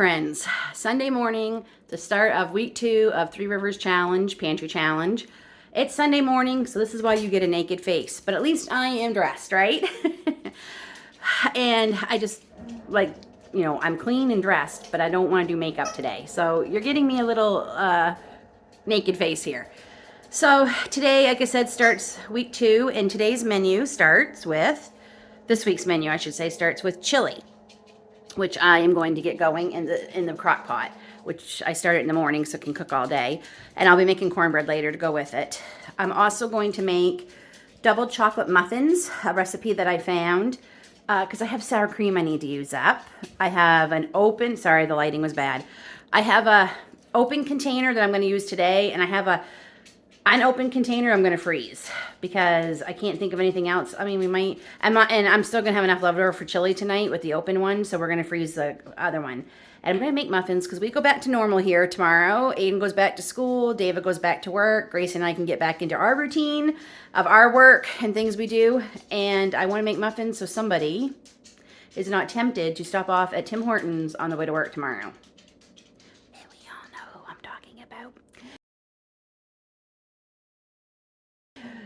friends. Sunday morning, the start of week 2 of Three Rivers Challenge, Pantry Challenge. It's Sunday morning, so this is why you get a naked face. But at least I am dressed, right? And I just, like, you know, I'm clean and dressed, but I don't want to do makeup today. So you're getting me a little naked face here. So today, like I said, starts week 2, and today's menu starts with, this week's menu, I should say, starts with chili, which I am going to get going in the crock pot, which I started in the morning so it can cook all day. And I'll be making cornbread later to go with it. I'm also going to make double chocolate muffins, a recipe that I found, because I have sour cream I need to use up. I have an open, sorry, the lighting was bad. I have a open container that I'm going to use today, and I have a unopened container I'm going to freeze because I can't think of anything else. I mean, we might, and I'm still going to have enough leftover for chili tonight with the open one, so we're going to freeze the other one. And I'm going to make muffins because we go back to normal here tomorrow. Aiden goes back to school, David goes back to work, Grace and I can get back into our routine of our work and things we do, and I want to make muffins so somebody is not tempted to stop off at Tim Hortons on the way to work tomorrow. And we all know who I'm talking about.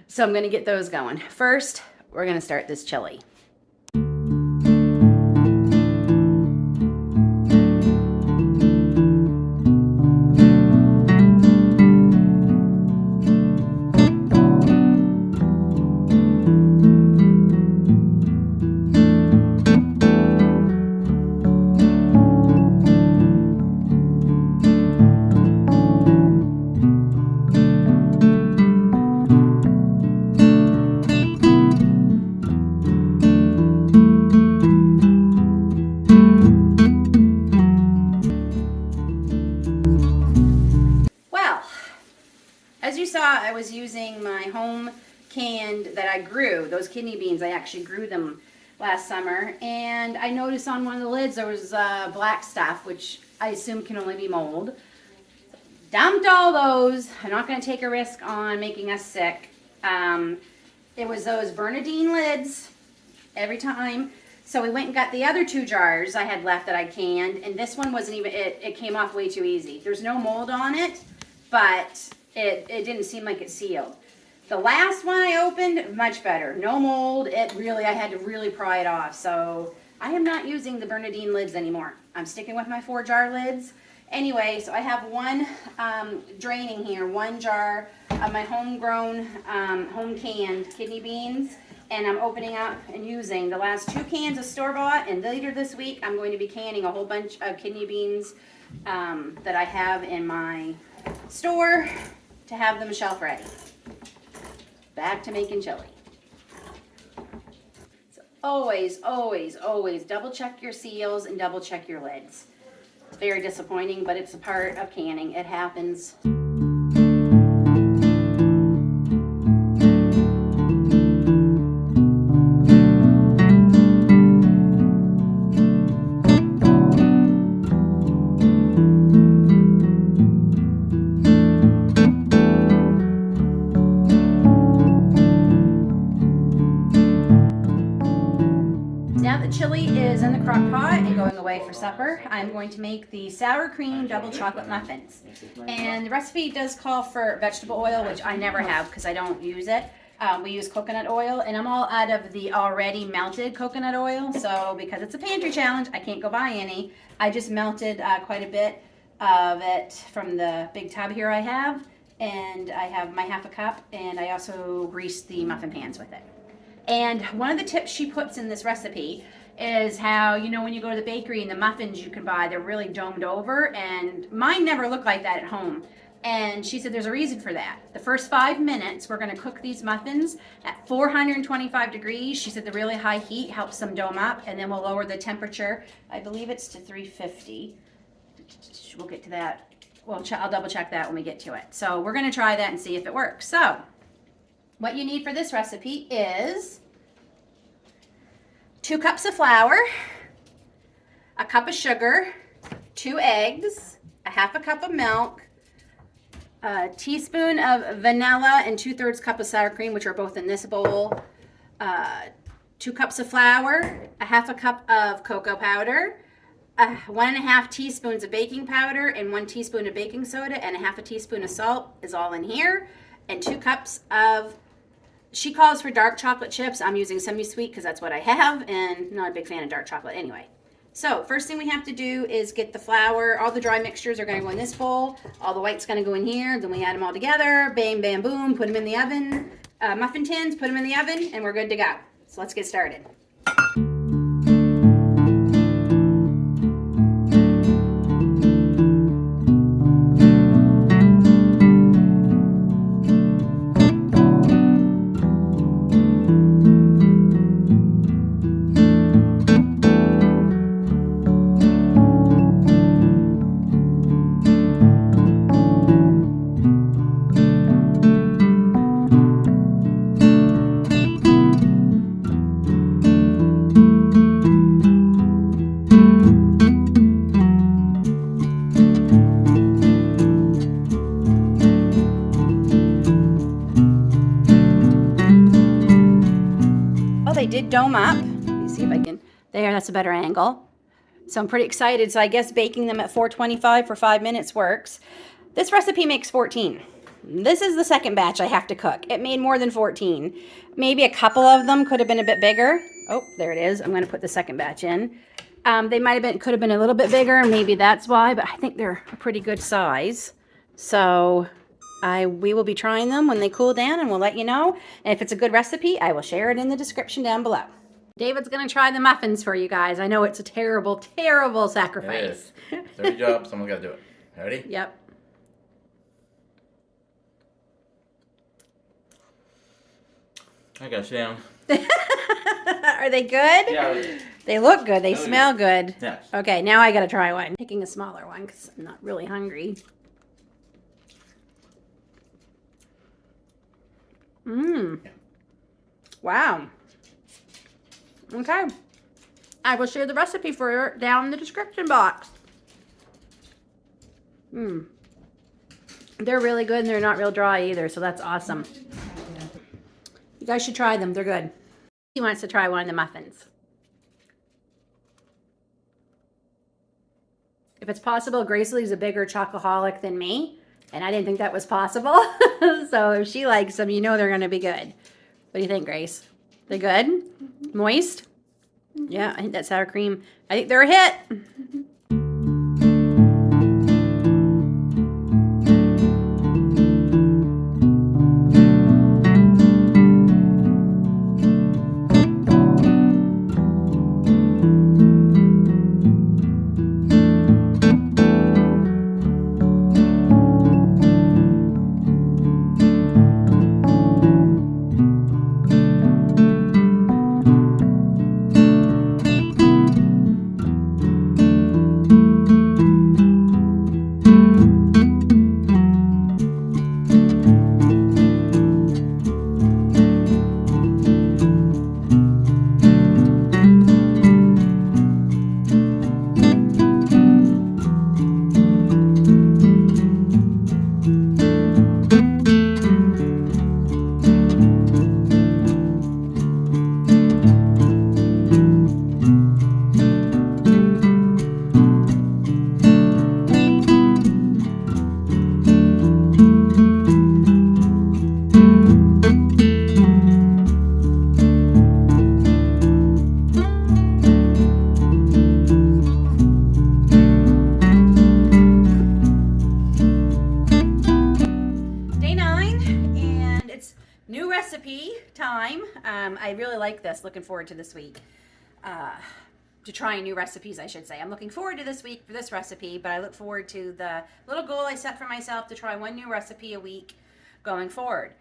So I'm going to get those going. First, we're going to start this chili. As you saw, I was using my home canned that I grew. Those kidney beans, I actually grew them last summer. And I noticed on one of the lids there was black stuff, which I assume can only be mold. Dumped all those. I'm not going to take a risk on making us sick. It was those Bernadine lids every time. So we went and got the other 2 jars I had left that I canned. And this one wasn't even, it came off way too easy. There's no mold on it, but it didn't seem like it sealed. The last one I opened, much better. No mold. I had to really pry it off. So I am not using the Bernadine lids anymore. I'm sticking with my 4-jar lids. Anyway, so I have one draining here, 1 jar of my homegrown, home canned kidney beans. And I'm opening up and using the last 2 cans of store-bought. And later this week, I'm going to be canning a whole bunch of kidney beans that I have in my store to have them shelf ready. Back to making chili. So always, always, always double check your seals and double check your lids. It's very disappointing, but it's a part of canning. It happens. Now that chili is in the crock pot and going away for supper, I'm going to make the sour cream double chocolate muffins. And the recipe does call for vegetable oil, which I never have because I don't use it. We use coconut oil, and I'm all out of the already melted coconut oil. So because it's a pantry challenge, I can't go buy any. I just melted quite a bit of it from the big tub here I have. And I have my ½ cup, and I also greased the muffin pans with it. And one of the tips she puts in this recipe is how, you know, when you go to the bakery and the muffins you can buy, they're really domed over, and mine never look like that at home. And she said there's a reason for that. The first 5 minutes, we're going to cook these muffins at 425 degrees. She said the really high heat helps them dome up, and then we'll lower the temperature. I believe it's to 350. We'll get to that. Well, I'll double check that when we get to it. So we're going to try that and see if it works. So what you need for this recipe is 2 cups of flour, a cup of sugar, 2 eggs, a ½ cup of milk, a teaspoon of vanilla, and 2/3 cup of sour cream, which are both in this bowl, 2 cups of flour, a ½ cup of cocoa powder, 1.5 teaspoons of baking powder and 1 teaspoon of baking soda and 1/2 teaspoon of salt is all in here. And 2 cups of, she calls for dark chocolate chips. I'm using semi-sweet because that's what I have, and not a big fan of dark chocolate anyway. So first thing we have to do is get the flour. All the dry mixtures are going to go in this bowl. All the white's going to go in here. Then we add them all together. Bam, bam, boom. Put them in the oven. Muffin tins, put them in the oven, and we're good to go. So let's get started. They did dome up. Let me see if I can, there, that's a better angle. So I'm pretty excited. So I guess baking them at 425 for 5 minutes works. This recipe makes 14. This is the second batch I have to cook. It made more than 14. Maybe a couple of them could have been a bit bigger. Oh, there it is. I'm going to put the second batch in. They might have been, could have been a little bit bigger. Maybe that's why, but I think they're a pretty good size. So we will be trying them when they cool down, and we'll let you know. And if it's a good recipe, I will share it in the description down below. David's going to try the muffins for you guys. I know it's a terrible, terrible sacrifice. It is. Dirty job. Someone's got to do it. Ready? Yep. I got you down. Are they good? Yeah. They look good. They smell good. Yes. Okay, now I got to try one. Picking a smaller one because I'm not really hungry. Mmm. Wow. Okay. I will share the recipe for you down in the description box. Mmm. They're really good, and they're not real dry either, so that's awesome. You guys should try them. They're good. He wants to try one of the muffins. If it's possible, Grace Lee's a bigger chocoholic than me, and I didn't think that was possible. So if she likes them, you know they're going to be good. What do you think, Grace? They're good? Moist? Yeah, I think that sour cream. I think they're a hit. Time. I really like this. Looking forward to this week. To trying new recipes, I should say. I'm looking forward to this week for this recipe, but I look forward to the little goal I set for myself to try one new recipe a week going forward.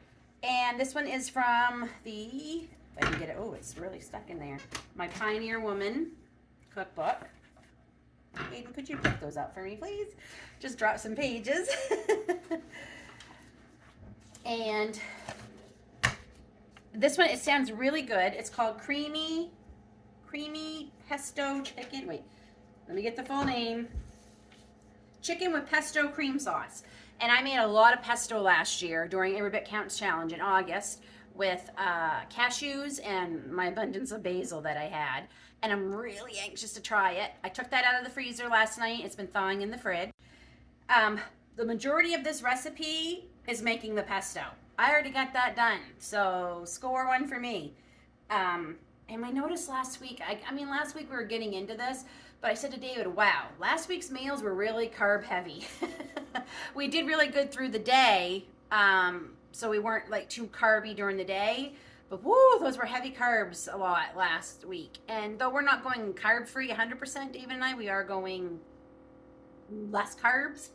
And this one is from the, if I can get it, oh, it's really stuck in there, my Pioneer Woman cookbook. Aiden, could you pick those up for me, please? Just drop some pages. And this one, it sounds really good. It's called Creamy Pesto Chicken. Wait, let me get the full name. Chicken with Pesto Cream Sauce. And I made a lot of pesto last year during Every Bit Counts Challenge in August with cashews and my abundance of basil that I had. and I'm really anxious to try it. I took that out of the freezer last night. It's been thawing in the fridge. The majority of this recipe is making the pesto. I already got that done, so score one for me. And I noticed last week, last week we were getting into this, but I said to David, wow, last week's meals were really carb heavy. We did really good through the day, so we weren't like too carby during the day, but woo, those were heavy carbs a lot last week. And though we're not going carb free 100%, David and I, we are going less carbs.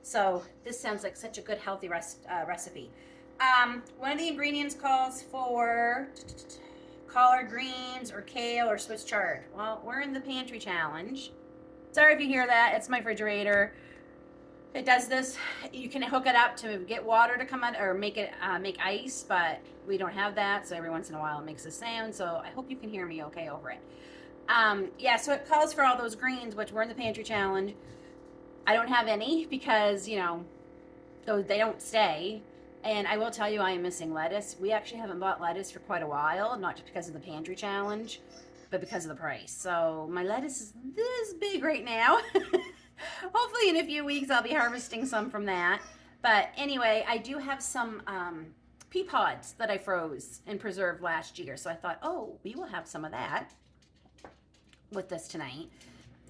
So this sounds like such a good healthy recipe. One of the ingredients calls for collard greens or kale or Swiss chard. Well, we're in the pantry challenge. Sorry if you hear that. It's my refrigerator. It does this. You can hook it up to get water to come out or make ice, but we don't have that. So every once in a while it makes a sound. So I hope you can hear me okay over it. Yeah, so it calls for all those greens, which we're in the pantry challenge. I don't have any because, they don't stay. And I will tell you, I am missing lettuce. We actually haven't bought lettuce for quite a while, not just because of the pantry challenge, but because of the price. So my lettuce is this big right now. Hopefully in a few weeks I'll be harvesting some from that. But anyway, I do have some pea pods that I froze and preserved last year. So I thought, oh, we will have some of that with this tonight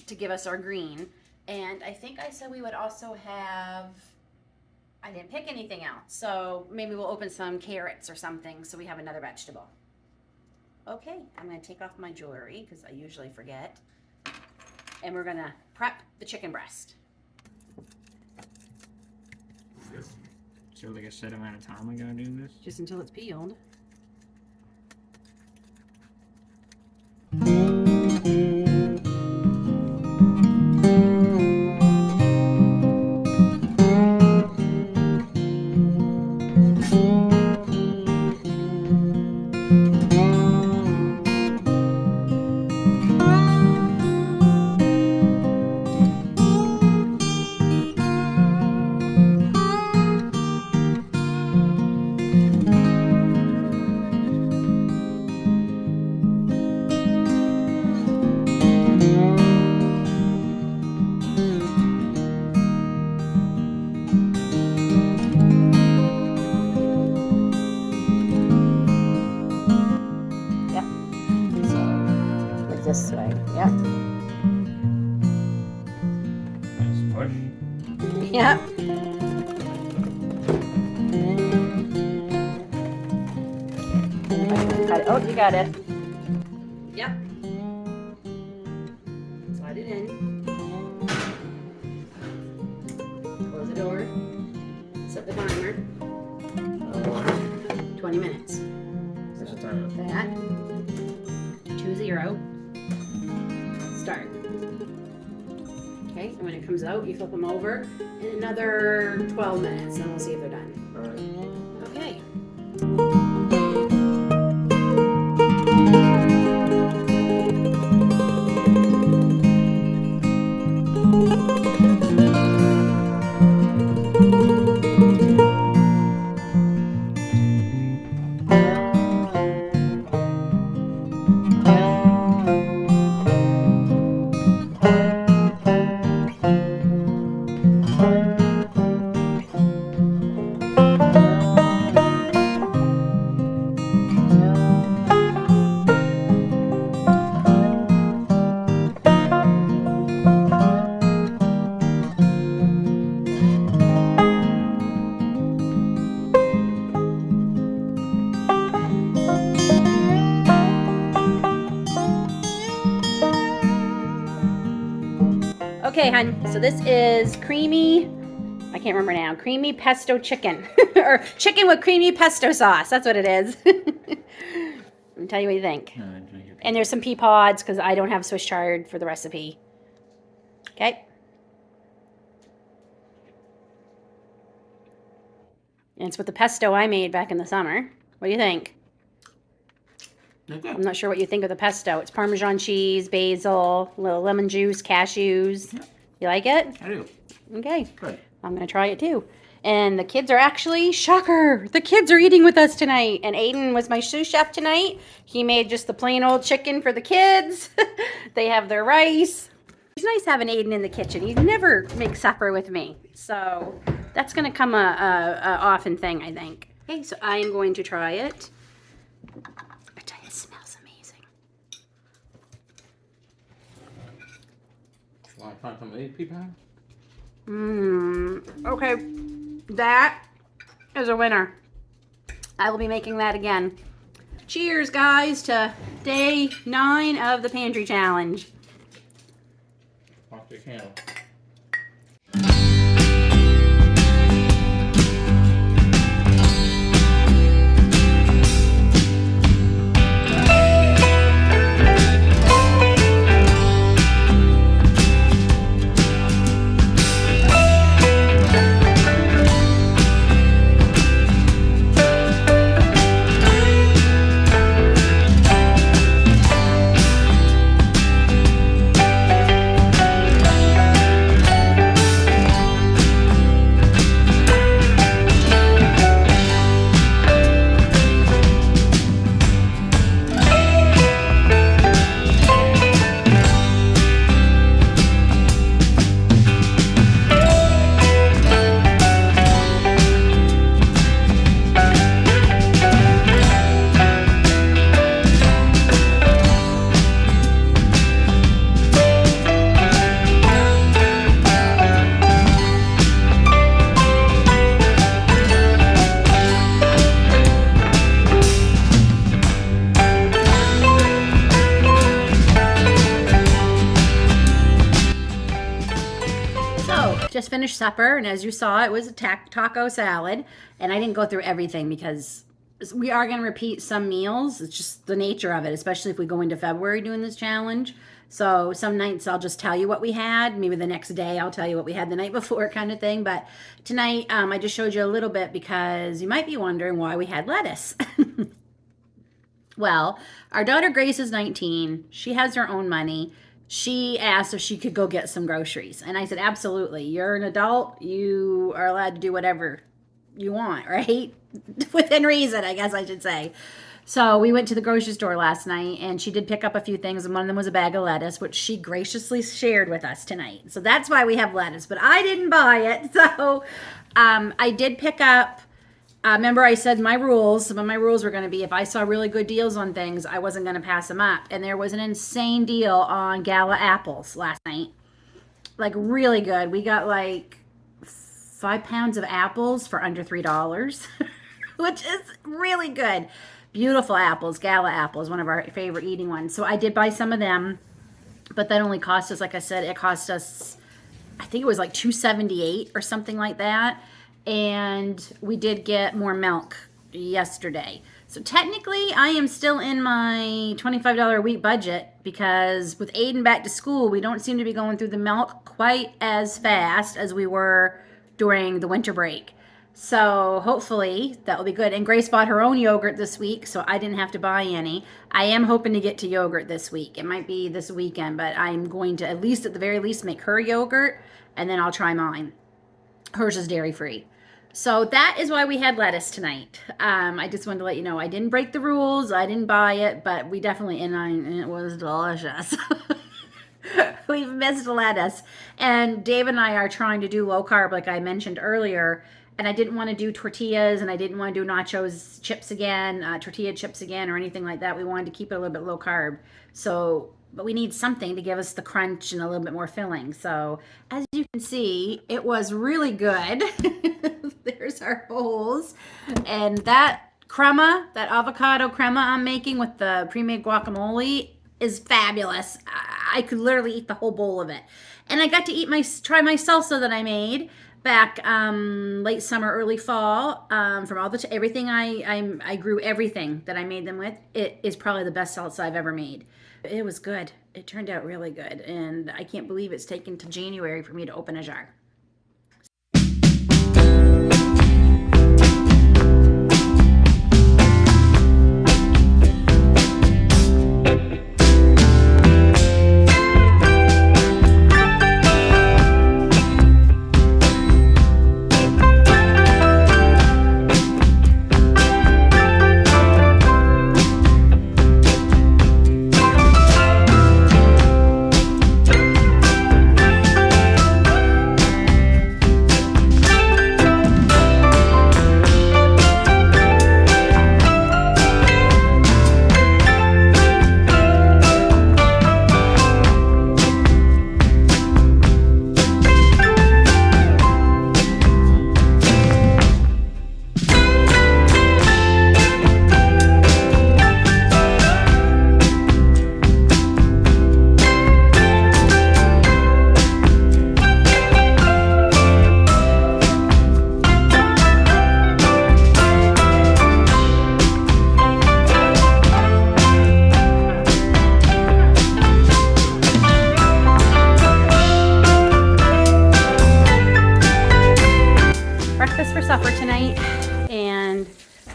to give us our green. And I think I said we would also have, I didn't pick anything else. So maybe we'll open some carrots or something so we have another vegetable. Okay, I'm going to take off my jewelry because I usually forget. And we're going to prep the chicken breast. So like a set amount of time we gotta do this? Just until it's peeled. This way, yep. Nice push. Yep. Got it. Oh, you got it. Yep. Slide it in. Close the door. Set the timer. 20 minutes. What's the timer? That. 2-0. Start. Okay, and when it comes out, you flip them over in another 12 minutes, and we'll see if they're done. Alright. Okay. Okay, hon, so this is creamy, I can't remember now, creamy pesto chicken. Or chicken with creamy pesto sauce. That's what it is. Let me tell you what you think. And there's some pea pods because I don't have Swiss chard for the recipe. Okay. And it's with the pesto I made back in the summer. What do you think? Okay. I'm not sure what you think of the pesto. It's Parmesan cheese, basil, a little lemon juice, cashews. Yeah. You like it? I do. Okay. Good. I'm going to try it too. And the kids are actually, shocker, the kids are eating with us tonight. And Aiden was my sous chef tonight. He made just the plain old chicken for the kids. They have their rice. It's nice having Aiden in the kitchen. He never makes supper with me. So that's going to come a often thing, I think. Okay, so I am going to try it. I tell you, it smells amazing. Want to find some of these people? Okay, that is a winner. I will be making that again. Cheers, guys, to day 9 of the pantry challenge. Watch your candle. Just finished supper, and as you saw, it was a taco salad, and I didn't go through everything because we are going to repeat some meals. It's just the nature of it, especially if we go into February doing this challenge. So some nights I'll just tell you what we had. Maybe the next day I'll tell you what we had the night before, kind of thing. But tonight I just showed you a little bit because you might be wondering why we had lettuce. Well, our daughter Grace is 19. She has her own money. She asked if she could go get some groceries. And I said, absolutely. You're an adult. You are allowed to do whatever you want, right? Within reason, I guess I should say. So we went to the grocery store last night, and she did pick up a few things, and one of them was a bag of lettuce, which she graciously shared with us tonight. So that's why we have lettuce, but I didn't buy it. So I did pick up, remember I said my rules, some of my rules were going to be if I saw really good deals on things, I wasn't going to pass them up. And there was an insane deal on Gala apples last night. Like really good. We got like 5 pounds of apples for under $3, which is really good. Beautiful apples. Gala apples, one of our favorite eating ones. So I did buy some of them, but that only cost us, like I said, it cost us, I think it was like $2.78 or something like that. And we did get more milk yesterday. So technically, I am still in my $25 a week budget because with Aiden back to school, we don't seem to be going through the milk quite as fast as we were during the winter break. So hopefully that will be good. And Grace bought her own yogurt this week, so I didn't have to buy any. I am hoping to get to yogurt this week. It might be this weekend, but I'm going to at the very least, make her yogurt, and then I'll try mine. Hers is dairy-free. So that is why we had lettuce tonight. I just wanted to let you know I didn't break the rules. I didn't buy it, but we definitely, and it was delicious. We've missed lettuce. And Dave and I are trying to do low carb, like I mentioned earlier. And I didn't want to do tortillas, and I didn't want to do nachos chips again, tortilla chips again, or anything like that. We wanted to keep it a little bit low carb. So, but we need something to give us the crunch and a little bit more filling. So as you can see, it was really good. There's our bowls. And that crema, that avocado crema I'm making with the pre-made guacamole is fabulous. I could literally eat the whole bowl of it. And I got to try my salsa that I made back late summer, early fall, from everything I grew, everything that I made them with. It is probably the best salsa I've ever made. It was good. It turned out really good, and I can't believe it's taken to January for me to open a jar.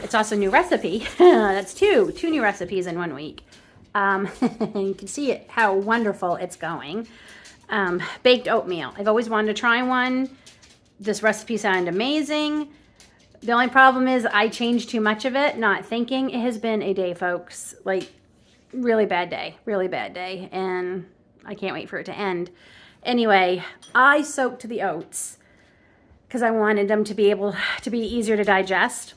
it's also a new recipe. That's two new recipes in 1 week. You can see it, how wonderful it's going. Baked oatmeal. I've always wanted to try one. This recipe sounded amazing. The only problem is I changed too much of it, not thinking. It has been a day, folks. Like, really bad day. And I can't wait for it to end. Anyway, I soaked the oats because I wanted them to be able to be easier to digest.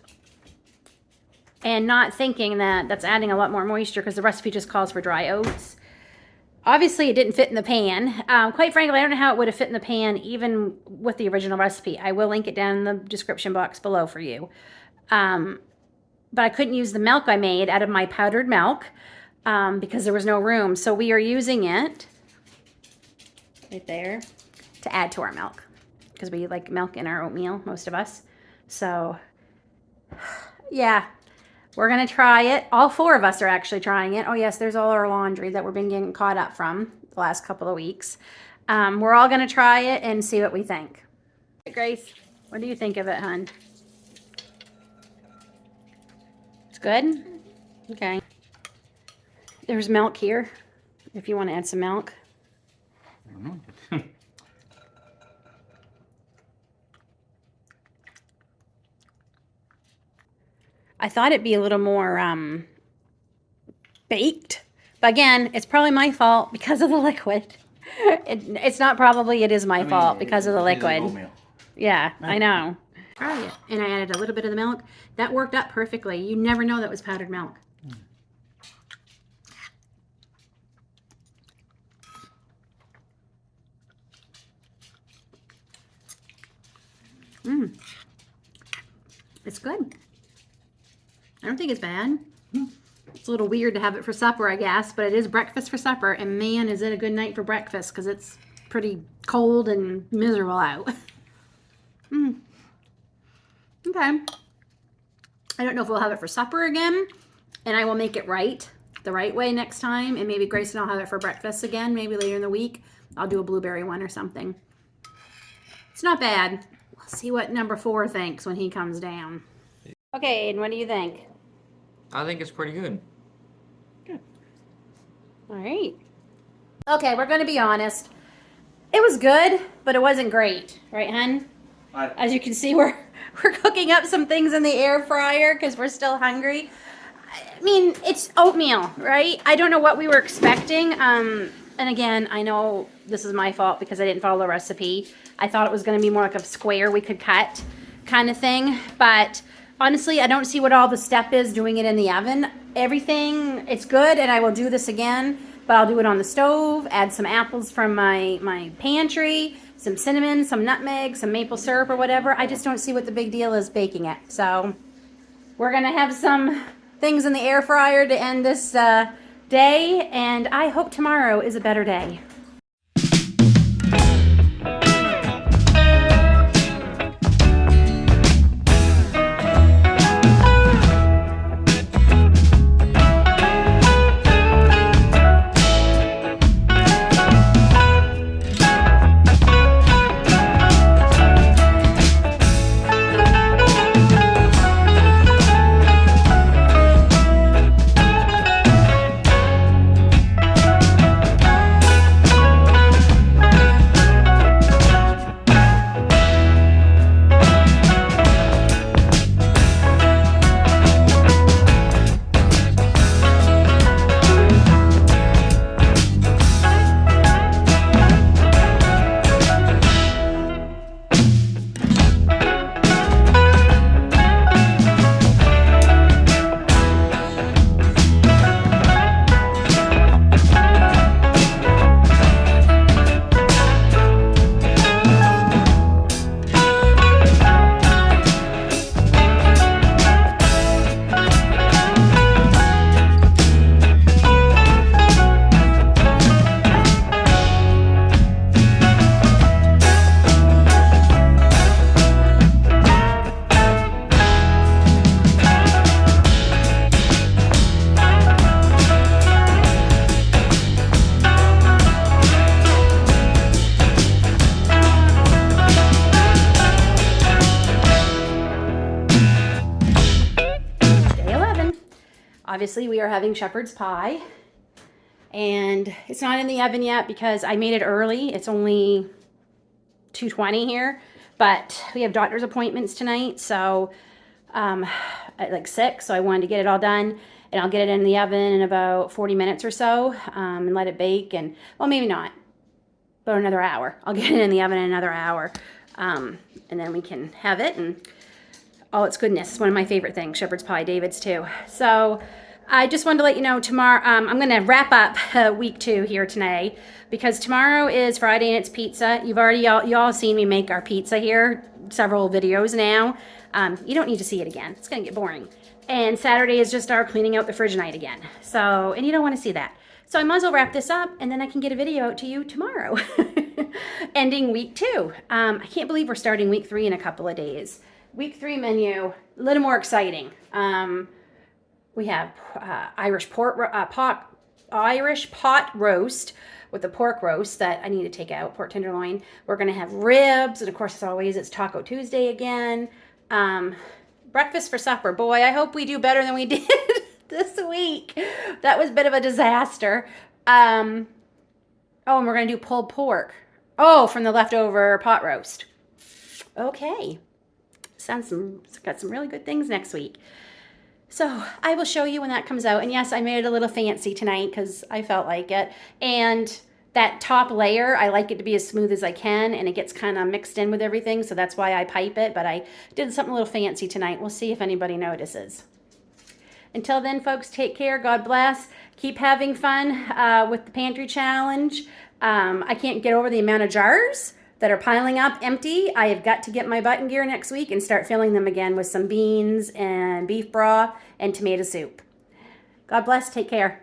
And not thinking that that's adding a lot more moisture because the recipe just calls for dry oats. Obviously, it didn't fit in the pan. Quite frankly, I don't know how it would have fit in the pan even with the original recipe. I will link it down in the description box below for you. But I couldn't use the milk I made out of my powdered milk because there was no room. So we are using it right there to add to our milk because we like milk in our oatmeal, most of us. So, yeah. We're going to try it. All 4 of us are actually trying it. Oh, yes, there's all our laundry that we've been getting caught up from the last couple of weeks. We're all going to try it and see what we think. Grace, what do you think of it, hon? It's good? Okay. There's milk here, if you want to add some milk. I don't know. I thought it'd be a little more baked. But again, it's probably my fault because of the liquid. It's not probably, it is my fault because of the liquid. Yeah, I know. Try it. And I added a little bit of the milk. That worked out perfectly. You never know that was powdered milk. It's good. I don't think it's bad. It's a little weird to have it for supper, I guess, but it is breakfast for supper, and man, is it a good night for breakfast because it's pretty cold and miserable out. Okay. I don't know if we'll have it for supper again, and I will make it the right way next time, and maybe Grace and I'll have it for breakfast again, maybe later in the week. I'll do a blueberry one or something. It's not bad. We'll see what number 4 thinks when he comes down. Okay, Aiden, what do you think? I think it's pretty good. Good. All right. Okay, we're going to be honest. It was good, but it wasn't great. Right, hun? As you can see, we're cooking up some things in the air fryer because we're still hungry. I mean, it's oatmeal, right? I don't know what we were expecting. And again, I know this is my fault because I didn't follow the recipe. I thought it was going to be more like a square we could cut kind of thing, but honestly, I don't see what all the step is doing it in the oven. Everything, it's good, and I will do this again, but I'll do it on the stove, add some apples from my pantry, some cinnamon, some nutmeg, some maple syrup or whatever. I just don't see what the big deal is baking it. So we're going to have some things in the air fryer to end this day, and I hope tomorrow is a better day. Obviously, we are having shepherd's pie. And it's not in the oven yet because I made it early. It's only 2:20 here. But we have doctor's appointments tonight, so at like 6, so I wanted to get it all done. And I'll get it in the oven in about 40 minutes or so and let it bake. And, well, maybe not, but another hour. I'll get it in the oven in another hour. And then we can have it and all its goodness. It's one of my favorite things, shepherd's pie, David's too. So I just wanted to let you know tomorrow, I'm going to wrap up week 2 here today because tomorrow is Friday and it's pizza. You've already, y'all seen me make our pizza here, several videos now. You don't need to see it again. It's going to get boring. And Saturday is just our cleaning out the fridge night again. So, and you don't want to see that. So I might as well wrap this up and then I can get a video out to you tomorrow. Ending week 2. I can't believe we're starting week 3 in a couple of days. Week 3 menu, a little more exciting. We have Irish pot roast with the pork roast that I need to take out, pork tenderloin. We're going to have ribs, and of course, as always, it's Taco Tuesday again. Breakfast for supper. Boy, I hope we do better than we did this week. That was a bit of a disaster. Oh, and we're going to do pulled pork. Oh, from the leftover pot roast. Okay. Got some really good things next week. So I will show you when that comes out. And yes, I made it a little fancy tonight because I felt like it. And that top layer, I like it to be as smooth as I can, and it gets kind of mixed in with everything, so that's why I pipe it. But I did something a little fancy tonight. We'll see if anybody notices. Until then, folks, take care. God bless. Keep having fun with the pantry challenge. I can't get over the amount of jars that are piling up empty. I have got to get my button gear next week and start filling them again with some beans and beef broth and tomato soup. God bless. Take care.